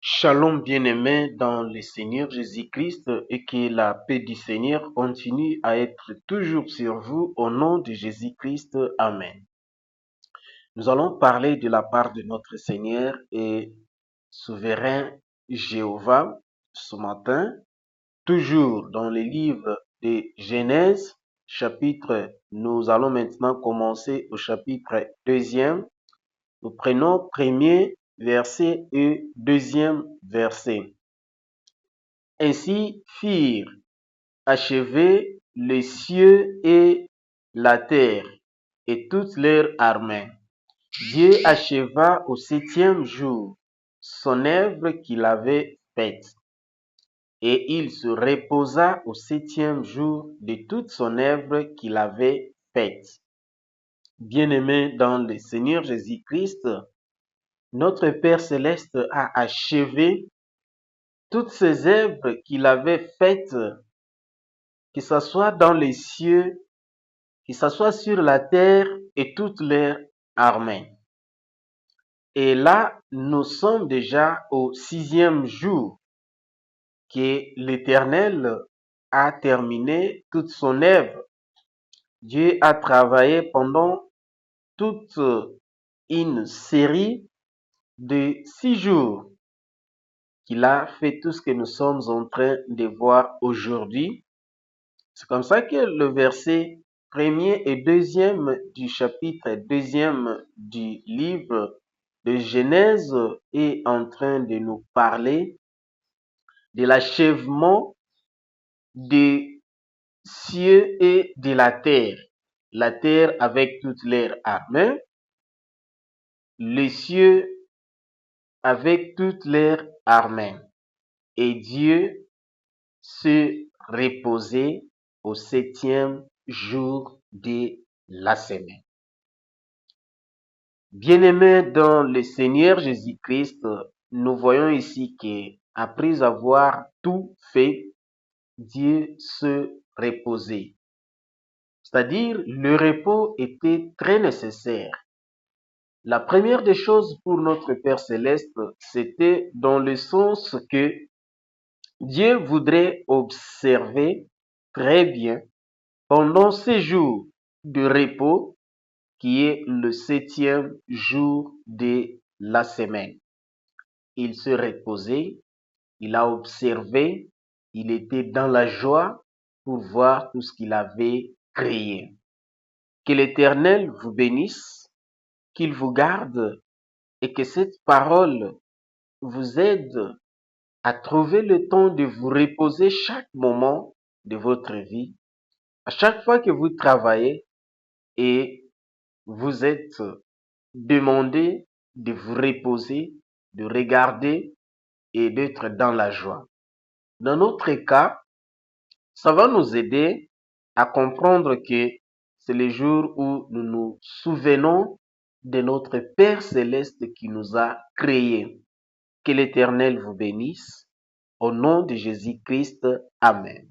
Shalom bien-aimés dans le Seigneur Jésus-Christ et que la paix du Seigneur continue à être toujours sur vous au nom de Jésus-Christ. Amen. Nous allons parler de la part de notre Seigneur et souverain Jéhovah ce matin, toujours dans le livre de Genèse, nous allons maintenant commencer au chapitre 2e. Nous prenons premier verset et deuxième verset. Ainsi firent achevés les cieux et la terre et toutes leurs armées. Dieu acheva au septième jour son œuvre qu'il avait faite, et il se reposa au septième jour de toute son œuvre qu'il avait faite. Bien-aimés dans le Seigneur Jésus-Christ, notre Père Céleste a achevé toutes ces œuvres qu'il avait faites, que ce soit dans les cieux, que ce soit sur la terre et toutes leurs armées. Et là, nous sommes déjà au sixième jour que l'Éternel a terminé toute son œuvre. Dieu a travaillé pendant toute une série de 6 jours qu'il a fait tout ce que nous sommes en train de voir aujourd'hui. C'est comme ça que le verset premier et deuxième du chapitre deuxième du livre de Genèse est en train de nous parler de l'achèvement des cieux et de la terre avec toutes leurs armées, les cieux avec toutes leurs armées, et Dieu se reposait au septième jour de la semaine. Bien-aimés dans le Seigneur Jésus-Christ, nous voyons ici que après avoir tout fait, Dieu se reposait. C'est-à-dire, le repos était très nécessaire. La première des choses pour notre Père Céleste, c'était dans le sens que Dieu voudrait observer très bien pendant ces jours de repos qui est le septième jour de la semaine. Il se reposait, il a observé, il était dans la joie pour voir tout ce qu'il avait créé. Que l'Éternel vous bénisse, qu'il vous garde et que cette parole vous aide à trouver le temps de vous reposer chaque moment de votre vie, à chaque fois que vous travaillez et vous êtes demandé de vous reposer, de regarder et d'être dans la joie. Dans notre cas, ça va nous aider à comprendre que c'est le jour où nous nous souvenons de notre Père Céleste qui nous a créés. Que l'Éternel vous bénisse. Au nom de Jésus-Christ. Amen.